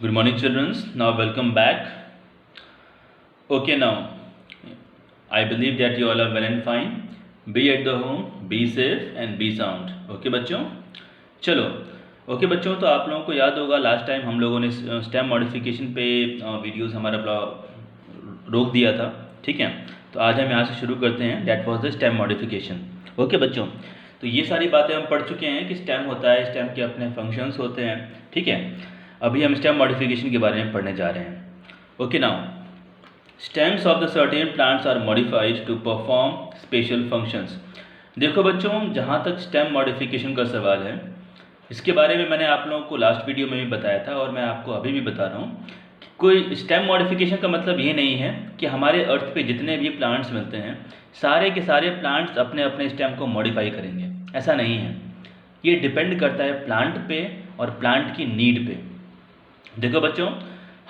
Good morning, children. Now, welcome back. Okay, now I believe that you all are well and fine. Be at the home, be safe and be sound. Okay, बच्चों चलो okay बच्चों, तो आप लोगों को याद होगा last time हम लोगों ने स्टेम मॉडिफिकेशन पे वीडियोस हमारा रोक दिया था। ठीक है, तो आज हम यहाँ से शुरू करते हैं। That was the stem modification. Okay बच्चों, तो ये सारी बातें हम पढ़ चुके हैं कि स्टेम होता है, स्टेम के अपने फंक्शंस होते हैं। ठीक है, अभी हम स्टेम मॉडिफिकेशन के बारे में पढ़ने जा रहे हैं। Okay now, stems of the certain plants are modified to perform special functions. देखो बच्चों, जहाँ तक स्टेम मॉडिफिकेशन का सवाल है, इसके बारे में मैंने आप लोगों को लास्ट वीडियो में भी बताया था और मैं आपको अभी भी बता रहा हूँ। कोई स्टेम मॉडिफिकेशन का मतलब ये नहीं है कि हमारे अर्थ पे जितने भी प्लांट्स मिलते हैं सारे के सारे प्लांट्स अपने अपने स्टेम को मॉडिफाई करेंगे, ऐसा नहीं है। ये डिपेंड करता है प्लांट पे और प्लांट की नीड पे। देखो बच्चों,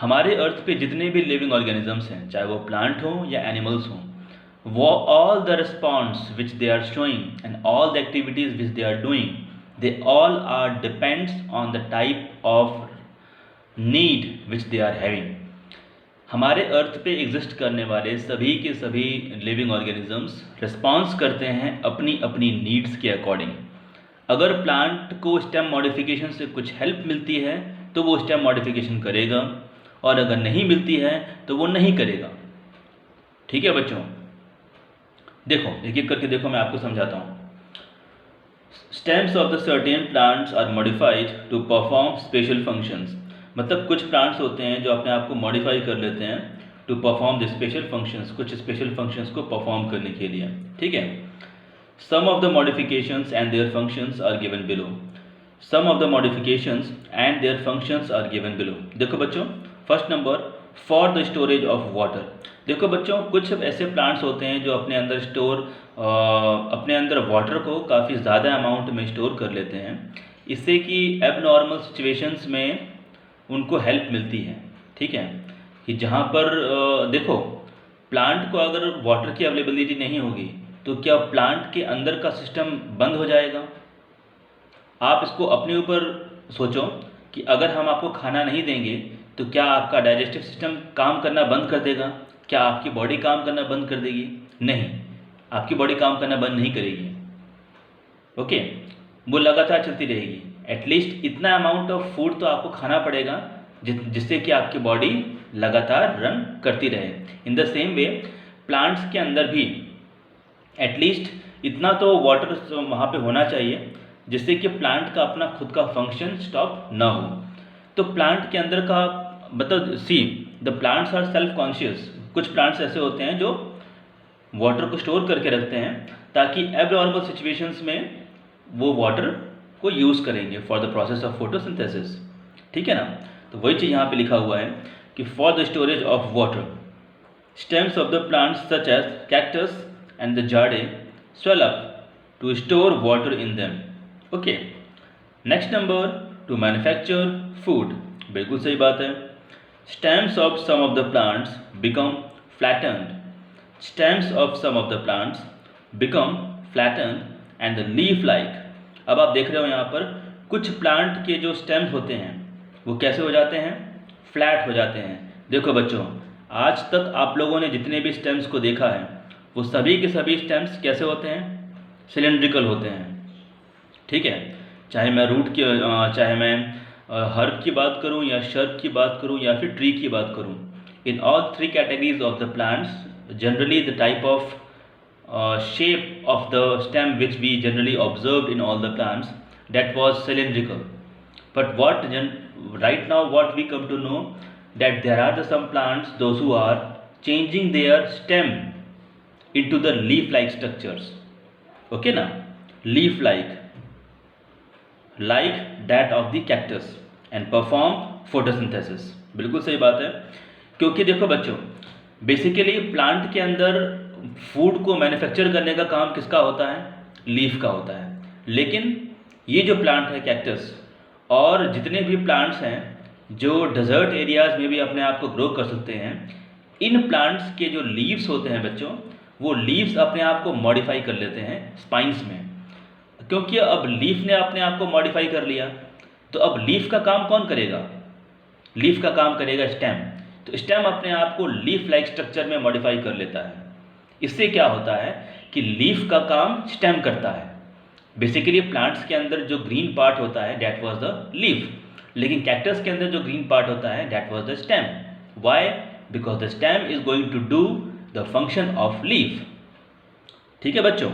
हमारे अर्थ पे जितने भी लिविंग ऑर्गेनिजम्स हैं, चाहे वो प्लांट हो या एनिमल्स हों, वो all the response which they are showing and all the activities which they are doing, they all are depends on the type of need which they are having. हमारे earth पे exist करने वाले सभी के सभी living organisms response करते हैं अपनी अपनी नीड्स के अकॉर्डिंग। अगर प्लांट को स्टेम मॉडिफिकेशन से कुछ हेल्प मिलती है तो वो स्टेम मॉडिफिकेशन करेगा, और अगर नहीं मिलती है तो वो नहीं करेगा। ठीक है बच्चों, देखो एक एक करके देखो, मैं आपको समझाता हूँ। Stems of the certain plants are modified to perform special functions. मतलब कुछ प्लांट्स होते हैं जो अपने आप को मॉडिफाई कर लेते हैं to perform the special functions, कुछ स्पेशल फंक्शंस को परफॉर्म करने के लिए। ठीक है, some of the modifications and their functions are given below. Some of the modifications and their functions are given below. देखो बच्चों, first number, for the storage of water. देखो बच्चों, कुछ ऐसे प्लांट्स होते हैं जो अपने अंदर अपने अंदर वाटर को काफ़ी ज़्यादा अमाउंट में स्टोर कर लेते हैं, इससे कि एबनॉर्मल सिचुएशंस में उनको हेल्प मिलती है। ठीक है, कि जहाँ पर देखो, प्लांट को अगर वाटर की अवेलेबिलिटी नहीं होगी तो क्या प्लांट के अंदर का सिस्टम बंद हो जाएगा? आप इसको अपने ऊपर सोचो कि अगर हम आपको खाना नहीं देंगे तो क्या आपका डाइजेस्टिव सिस्टम काम करना बंद कर देगा? क्या आपकी बॉडी काम करना बंद कर देगी? नहीं, आपकी बॉडी काम करना बंद नहीं करेगी। ओके, वो लगातार चलती रहेगी। एटलीस्ट इतना अमाउंट ऑफ फूड तो आपको खाना पड़ेगा जिससे कि आपकी बॉडी लगातार रन करती रहे। In the same way plants के अंदर भी एटलीस्ट इतना तो वाटर वहाँ पे होना चाहिए जिससे कि प्लांट का अपना खुद का फंक्शन स्टॉप ना हो। तो प्लांट के अंदर का मतलब see the plants are self conscious. कुछ प्लांट्स ऐसे होते हैं जो वाटर को स्टोर करके रखते हैं ताकि एबनॉर्मल सिचुएशंस में वो वाटर को यूज़ करेंगे for the process of photosynthesis. ठीक है ना, तो वही चीज़ यहाँ पे लिखा हुआ है कि for the storage of water stems of the plants such as cactus and the जार्डे swell up to store water in them. Okay, next number, to manufacture food. बिल्कुल सही बात है। Stems of some of the plants become flattened. Stems of some of the plants become flattened and the leaf-like. अब आप देख रहे हो यहाँ पर कुछ प्लांट के जो स्टेम्स होते हैं वो कैसे हो जाते हैं? फ्लैट हो जाते हैं। देखो बच्चों, आज तक आप लोगों ने जितने भी स्टेम्स को देखा है वो सभी के सभी स्टेम्स कैसे होते हैं? सिलेंड्रिकल होते हैं। ठीक है, चाहे मैं रूट की चाहे मैं हर्ब की बात करूं या शर्ब की बात करूं या फिर ट्री की बात करूं, in all three categories of the plants generally the type of shape of the stem which we generally observed in all the plants that was cylindrical. But right now what we come to know that there are some plants those who are changing their stem into the leaf-like structures. Okay ना, leaf-like, like that of the cactus and perform photosynthesis. बिल्कुल सही बात है, क्योंकि देखो बच्चों, basically plant के अंदर फूड को मैन्युफैक्चर करने का काम किसका होता है? लीफ का होता है। लेकिन ये जो प्लांट है कैक्टस और जितने भी प्लांट्स हैं जो डेजर्ट एरियाज़ में भी अपने आप को ग्रो कर सकते हैं, इन प्लांट्स के जो लीव्स होते हैं बच्चों, वो लीव्स अपने आप को मॉडिफाई कर लेते हैं स्पाइंस में। क्योंकि अब लीफ ने अपने आप को मॉडिफाई कर लिया तो अब लीफ का काम कौन करेगा? लीफ का काम करेगा स्टेम। तो स्टेम अपने आप को लीफ लाइक स्ट्रक्चर में मॉडिफाई कर लेता है। इससे क्या होता है कि लीफ का काम स्टेम करता है। बेसिकली प्लांट्स के अंदर जो ग्रीन पार्ट होता है दैट वाज द लीफ, लेकिन कैक्टस के अंदर जो ग्रीन पार्ट होता है that was the stem. Why? Because the stem is going to do the function of leaf. ठीक है बच्चों,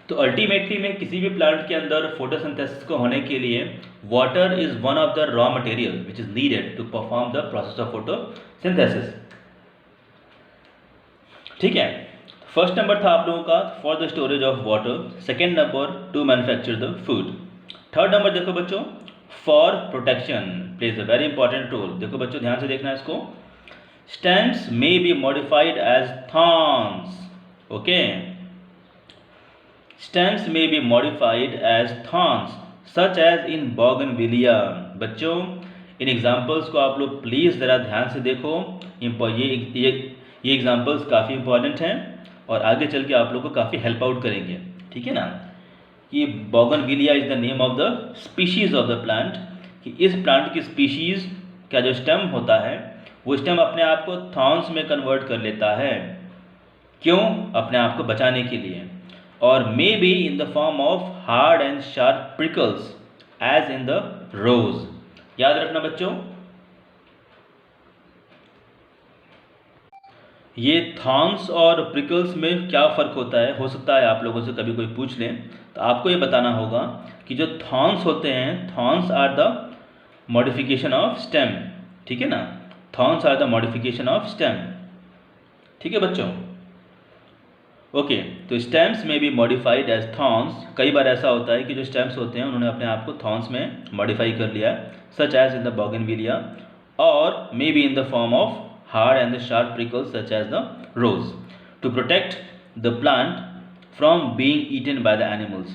तो अल्टीमेटली में किसी भी प्लांट के अंदर फोटोसिंथेसिस को होने के लिए water is one of the raw material which is needed to perform the process of photosynthesis. ठीक है, फर्स्ट नंबर था आप लोगों का for the storage of water, second number to manufacture the food, third number देखो बच्चों for protection plays a very important role. देखो बच्चों ध्यान से देखना इसको, stems may be modified as thorns. Okay, stems may be modified as thorns such as in bougainvillea. बच्चों in examples को आप लोग प्लीज़ ज़रा ध्यान से देखो, ये एग्जाम्पल्स काफ़ी इंपॉर्टेंट हैं और आगे चल के आप लोग को काफ़ी हेल्प आउट करेंगे। ठीक है ना, कि bougainvillea is the name of the species of the plant, कि इस प्लांट की स्पीशीज़ का जो स्टेम होता है वो स्टेम अपने आप को थॉर्न्स में कन्वर्ट कर लेता है। क्यों? अपने आप को बचाने के लिए। और may be in the form of hard and sharp prickles as in the rose. याद रखना बच्चों, ये थॉर्न्स और प्रिकल्स में क्या फ़र्क होता है, हो सकता है आप लोगों से कभी कोई पूछ लें, तो आपको ये बताना होगा कि जो थॉर्न्स होते हैं, thorns are the modification of stem. ठीक है ना, thorns are the modification of stem. ठीक है बच्चों, ओके, तो स्टेम्स में बी मॉडिफाइड एज थॉर्न्स। कई बार ऐसा होता है कि जो स्टेम्स होते हैं उन्होंने अपने आप को थॉर्न्स में मॉडिफाई कर लिया, such as in the bougainvillea, और may be in the form of hard and the sharp prickles such as the rose to protect the plant from being eaten by the animals।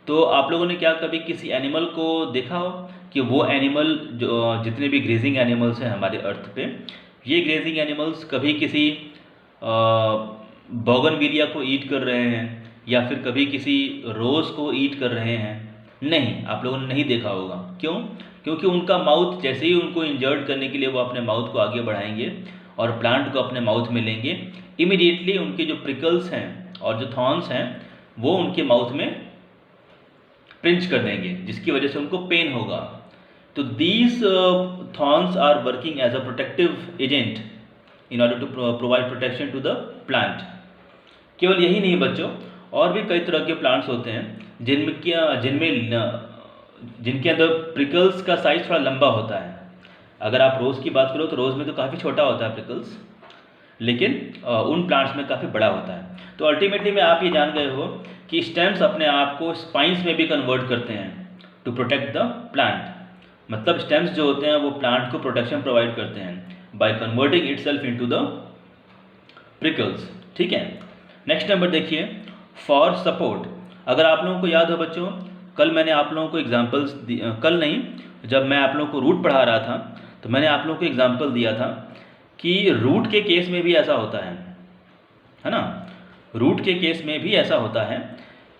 तो आप लोगों ने क्या कभी किसी एनिमल को देखा हो कि वो एनिमल जो जितने भी ग्रेजिंग एनिमल्स हैं हमारे अर्थ पे, ये ग्रेजिंग एनिमल्स कभी किसी बोगनविलिया को ईट कर रहे हैं या फिर कभी किसी रोज़ को ईट कर रहे हैं? नहीं, आप लोगों ने नहीं देखा होगा। क्यों? क्योंकि उनका माउथ जैसे ही उनको इंजर्ड करने के लिए वो अपने माउथ को आगे बढ़ाएंगे और प्लांट को अपने माउथ में लेंगे, इमीडिएटली उनके जो प्रिकल्स हैं और जो थॉर्न्स हैं वो उनके माउथ में पिंच कर देंगे, जिसकी वजह से उनको पेन होगा। तो these thorns are working as a protective agent in order to provide protection to the plant. केवल यही नहीं बच्चों, और भी कई तरह के प्लांट्स होते हैं जिनके अंदर प्रिकल्स का साइज थोड़ा लंबा होता है। अगर आप रोज़ की बात करो तो रोज़ में तो काफ़ी छोटा होता है प्रिकल्स, लेकिन उन प्लांट्स में काफ़ी बड़ा होता है। तो अल्टीमेटली में आप ये जान गए हो कि स्टेम्स अपने आप को स्पाइंस में भी कन्वर्ट करते हैं टू प्रोटेक्ट द प्लांट। मतलब स्टेम्स जो होते हैं वो प्लांट को प्रोटेक्शन प्रोवाइड करते हैं by converting itself into the prickles. ठीक है, नेक्स्ट नंबर देखिए फॉर सपोर्ट। अगर आप लोगों को याद हो बच्चों, कल मैंने आप लोगों को एग्जांपल्स कल नहीं, जब मैं आप लोगों को रूट पढ़ा रहा था तो मैंने आप लोगों को एग्जांपल दिया था कि रूट के केस में भी ऐसा होता है ना। रूट के केस में भी ऐसा होता है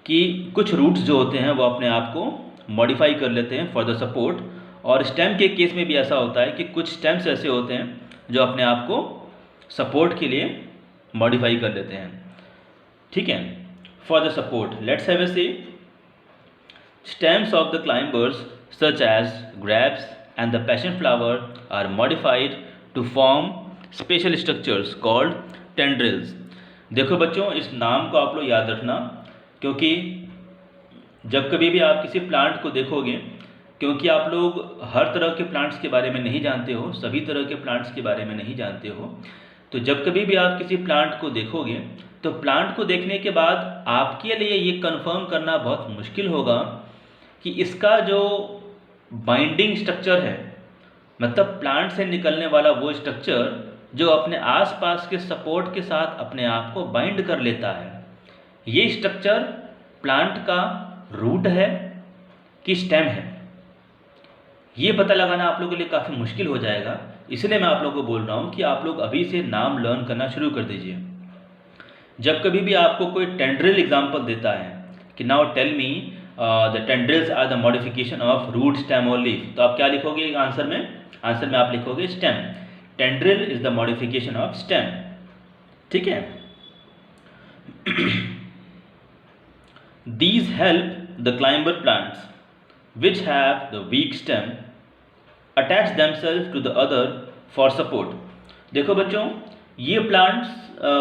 कि कुछ रूट्स जो होते हैं वो अपने आप को मॉडिफाई कर लेते हैं फॉर द सपोर्ट, और स्टेम के केस में भी ऐसा होता है कि कुछ स्टेम्स ऐसे होते हैं जो अपने आप को सपोर्ट के लिए मॉडिफाई कर लेते हैं। ठीक है, for the support let's have a see. Stems of the climbers such as grapes and the passion flower are modified to form special structures called tendrils। देखो बच्चों, इस नाम को आप लोग याद रखना, क्योंकि जब कभी भी आप किसी प्लांट को देखोगे, क्योंकि आप लोग हर तरह के प्लांट्स के बारे में नहीं जानते हो, सभी तरह के प्लांट्स के बारे में नहीं जानते हो, तो जब कभी भी आप किसी प्लांट को देखोगे तो प्लांट को देखने के बाद आपके लिए ये कंफर्म करना बहुत मुश्किल होगा कि इसका जो बाइंडिंग स्ट्रक्चर है, मतलब प्लांट से निकलने वाला वो स्ट्रक्चर जो अपने आसपास के सपोर्ट के साथ अपने आप को बाइंड कर लेता है, ये स्ट्रक्चर प्लांट का रूट है कि स्टेम है, ये पता लगाना आप लोगों के लिए काफ़ी मुश्किल हो जाएगा। इसलिए मैं आप लोगों को बोल रहा हूँ कि आप लोग अभी से नाम लर्न करना शुरू कर दीजिए। जब कभी भी आपको कोई टेंड्रिल एग्जाम्पल देता है कि now tell me the tendrils are the modification of root, stem और लीफ, तो आप क्या लिखोगे आंसर में? आंसर में आप लिखोगे stem. Tendril is the modification of stem. ठीक है। These help the climber plants which have the weak stem attach themselves to the other for support। देखो बच्चों, ये प्लांट्स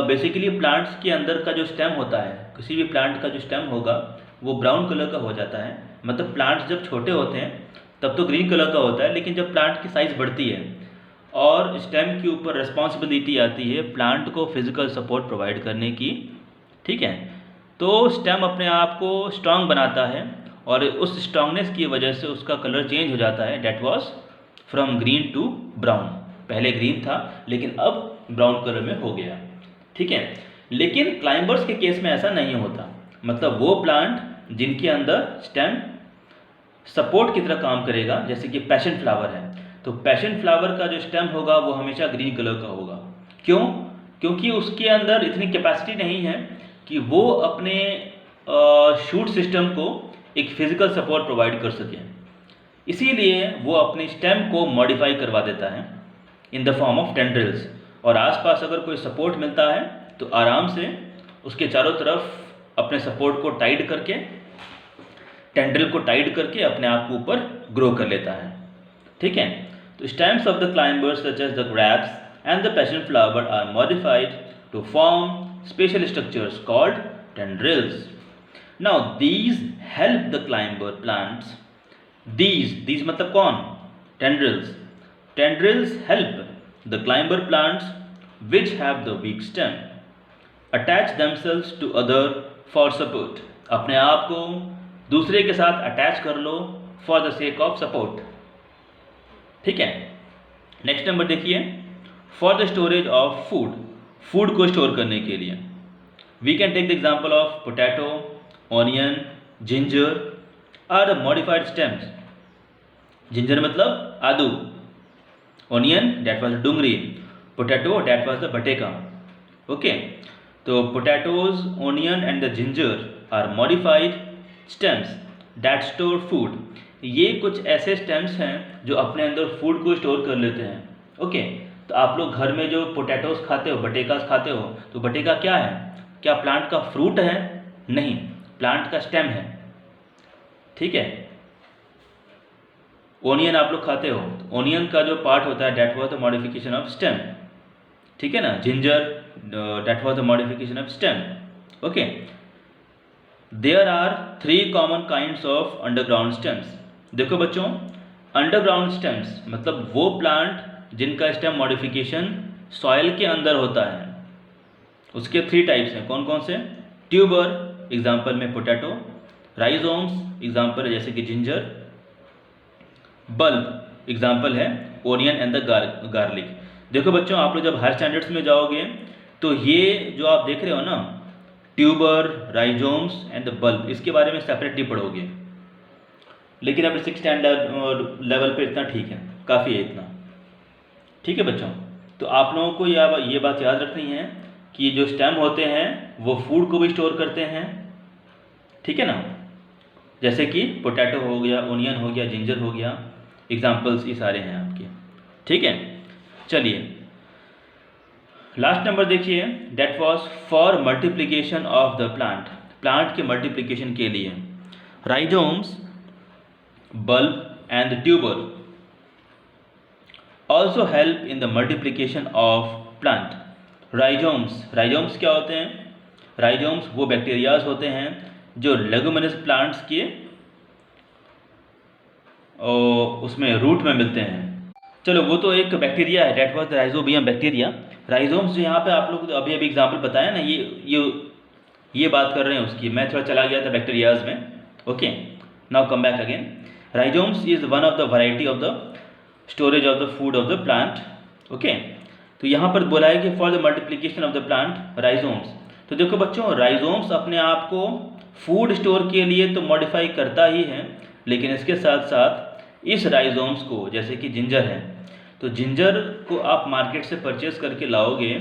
बेसिकली प्लांट्स के अंदर का जो स्टेम होता है, किसी भी प्लांट का जो स्टेम होगा वो ब्राउन कलर का हो जाता है। मतलब प्लांट्स जब छोटे होते हैं तब तो ग्रीन कलर का होता है, लेकिन जब प्लांट की साइज़ बढ़ती है और स्टेम के ऊपर रिस्पॉन्सिबिलिटी आती है प्लांट को फिजिकल सपोर्ट प्रोवाइड करने की, ठीक है, तो स्टेम अपने आप को स्ट्रांग बनाता है और उस स्ट्रांगनेस की वजह से उसका कलर चेंज हो जाता है। That was from green to brown. पहले ग्रीन था लेकिन अब ब्राउन कलर में हो गया। ठीक है। लेकिन क्लाइंबर्स के केस में ऐसा नहीं होता। मतलब वो प्लांट जिनके अंदर स्टेम सपोर्ट की तरह काम करेगा, जैसे कि पैशन फ्लावर है, तो पैशन फ्लावर का जो स्टेम होगा वो हमेशा ग्रीन कलर का होगा। क्यों? क्योंकि उसके अंदर इतनी कैपेसिटी नहीं है कि वो अपने शूट सिस्टम को एक फिजिकल सपोर्ट प्रोवाइड कर सके। इसीलिए वो अपने स्टेम को मॉडिफाई करवा देता है इन द फॉर्म ऑफ टेंड्रिल्स। और आसपास अगर कोई सपोर्ट मिलता है तो आराम से उसके चारों तरफ अपने सपोर्ट को टाइट करके, टेंड्रिल को टाइट करके अपने आप को ऊपर ग्रो कर लेता है। ठीक है। तो stems of the climbers such as the grapes and the passion flower are modified to form special structures called tendrils. Now these help the climber plants. These मतलब कौन? Tendrils. Tendrils help the climber plants which have the weak stem attach themselves to other for support. अपने आप को दूसरे के साथ attach कर लो for the sake of support। ठीक है। नेक्स्ट नंबर देखिए, for the storage of food, food को स्टोर करने के लिए। We can take the example of potato, onion, ginger are the modified stems. Ginger मतलब आदू, ऑनियन डेट वॉज डूंगरी, पोटैटो डेट वॉज द बटेका। ओके। तो potatoes, onion and the ginger are modified stems that store food. ये कुछ ऐसे stems हैं जो अपने अंदर फूड को स्टोर कर लेते हैं। ओके। तो आप लोग घर में जो पोटैटोज खाते हो, बटेकास खाते हो, तो बटेका क्या है? क्या प्लांट का फ्रूट है? नहीं, प्लांट का स्टेम है। ठीक है। ओनियन आप लोग खाते हो, ओनियन का जो पार्ट होता है that was the modification of stem. ठीक है ना। Ginger that was the modification of stem. Okay. There are 3 common kinds of underground stems. देखो बच्चों, अंडरग्राउंड स्टेम्स मतलब वो प्लांट जिनका स्टेम मॉडिफिकेशन सॉइल के अंदर होता है, उसके 3 टाइप्स हैं। कौन कौन से? ट्यूबर एग्जाम्पल में पोटैटो, राइजोम्स एग्जाम्पल है जैसे कि जिंजर, बल्ब एग्जाम्पल है ओनियन एंड द गार्लिक। देखो बच्चों, आप लोग जब हायर स्टैंडर्ड्स में जाओगे तो ये जो आप देख रहे हो ना, tuber, rhizomes and the bulb, इसके बारे में सेपरेटली पढ़ोगे। लेकिन अब 6th स्टैंडर्ड लेवल पे इतना ठीक है, काफ़ी है इतना। ठीक है बच्चों। तो आप लोगों को ये बात याद रखनी है कि जो स्टेम होते हैं वो फूड को भी स्टोर करते हैं। ठीक है ना। जैसे कि पोटैटो हो गया, ओनियन हो गया, जिंजर हो गया, एग्जाम्पल्स ये सारे हैं आपके। ठीक है। चलिए लास्ट नंबर देखिए, that was for multiplication of the plant. Plant के मल्टीप्लिकेशन के लिए rhizomes, bulb and tuber also help in the multiplication of plant. Rhizomes क्या होते हैं? राइजोम्स वो बैक्टीरियाज होते हैं जो लेगुमिनस प्लांट्स के उसमें रूट में मिलते हैं। चलो वो तो एक बैक्टीरिया है, that was rhizobium bacteria. Rhizomes जो यहाँ पे आप लोग अभी अभी एग्जाम्पल बताया ना, ये बात कर रहे हैं उसकी। मैं थोड़ा चला गया था बैक्टीरियाज में। Okay, now come back again. Rhizomes is one of the variety of the storage of the food of the plant. Okay. तो यहाँ पर बोला है कि for the multiplication of the plant rhizomes. तो देखो बच्चों, राइजोम्स अपने आप को फूड स्टोर के लिए तो मॉडिफाई करता ही है, लेकिन इसके साथ साथ इस राइजोम्स को, जैसे कि जिंजर है, तो जिंजर को आप मार्केट से परचेज करके लाओगे।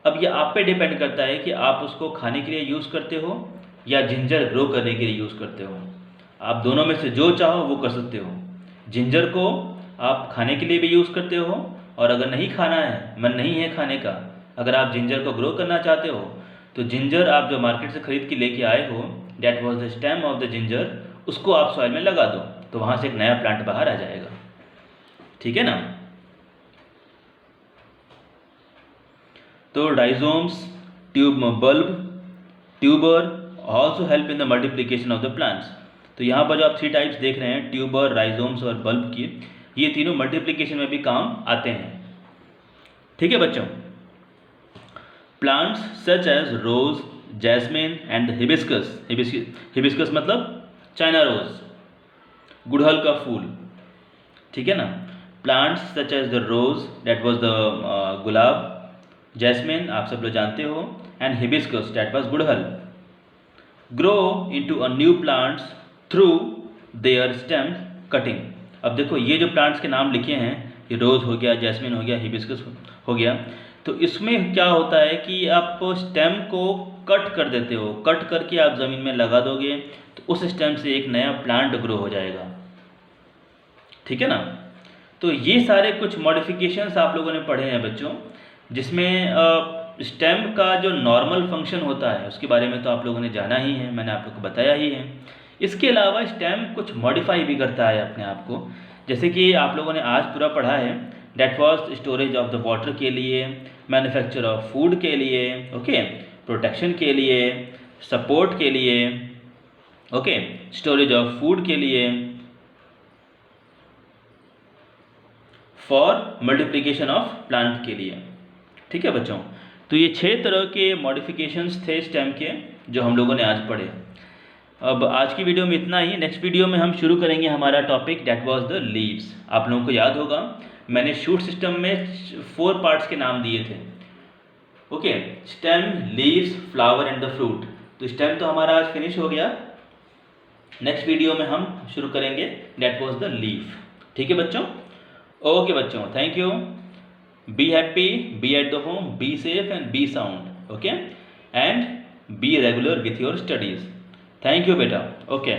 अब ये आप पे डिपेंड करता है कि आप उसको खाने के लिए यूज़ करते हो या जिंजर ग्रो करने के लिए यूज़ करते हो। आप दोनों में से जो चाहो वो कर सकते हो। जिंजर को आप खाने के लिए भी यूज़ करते हो, और अगर नहीं खाना है, मन नहीं है खाने का, अगर आप जिंजर को ग्रो करना चाहते हो, तो जिंजर आप जो मार्केट से खरीद के लेके आए हो, that was the stem of the ginger, उसको आप सॉइल में लगा दो, तो वहाँ से एक नया प्लांट बाहर आ जाएगा। ठीक है ना। तो rhizomes, bulb, tuber also help in the multiplication of the plants. तो यहाँ पर जो आप 3 टाइप्स देख रहे हैं, ट्यूबर, राइजोम्स और बल्ब की, ये तीनों मल्टीप्लिकेशन में भी काम आते हैं। ठीक है बच्चों। Plants such as rose, jasmine and hibiscus, hibiscus मतलब चाइना रोज, गुड़हल का फूल। ठीक है ना। Plants such as the rose, that was the गुलाब, जैस्मिन आप सब लोग जानते हो, एंड हिबिस्कस दैट वाज गुड़हल, grow into a new plants through their stems cutting. अब देखो ये जो प्लांट्स के नाम लिखे हैं, ये रोज हो गया, जैस्मिन हो गया, हिबिस्कस हो गया, तो इसमें क्या होता है कि आप स्टेम को कट कर देते हो, कट करके आप ज़मीन में लगा दोगे, तो उस स्टेम से एक नया प्लांट ग्रो हो जाएगा। ठीक है ना। तो ये सारे कुछ मॉडिफिकेशंस आप लोगों ने पढ़े हैं बच्चों, जिसमें स्टेम का जो नॉर्मल फंक्शन होता है उसके बारे में तो आप लोगों ने जाना ही है, मैंने आप लोग को बताया ही है। इसके अलावा स्टेम कुछ मॉडिफाई भी करता है अपने आप को, जैसे कि आप लोगों ने आज पूरा पढ़ा है, that was storage of the water के लिए, मैन्युफैक्चर ऑफ फूड के लिए, ओके, प्रोटेक्शन के लिए, सपोर्ट के लिए, ओके, स्टोरेज ऑफ फूड के लिए, फॉर मल्टीप्लिकेशन ऑफ प्लांट के लिए। ठीक है बच्चों। तो ये 6 तरह के मॉडिफिकेशंस थे स्टेम के, जो हम लोगों ने आज पढ़े। अब आज की वीडियो में इतना ही। नेक्स्ट वीडियो में हम शुरू करेंगे हमारा topic, that was the leaves. आप लोगों को याद होगा मैंने शूट सिस्टम में 4 पार्ट्स के नाम दिए थे, okay, stem, leaves, flower and the fruit. तो स्टेम तो हमारा आज फिनिश हो गया। नेक्स्ट वीडियो में हम शुरू करेंगे, दैट वाज द लीफ। ठीक है बच्चों। ओके बच्चों, thank you. Be happy, be at the home, be safe and be sound, okay, and be regular with your studies. Thank you beta, okay.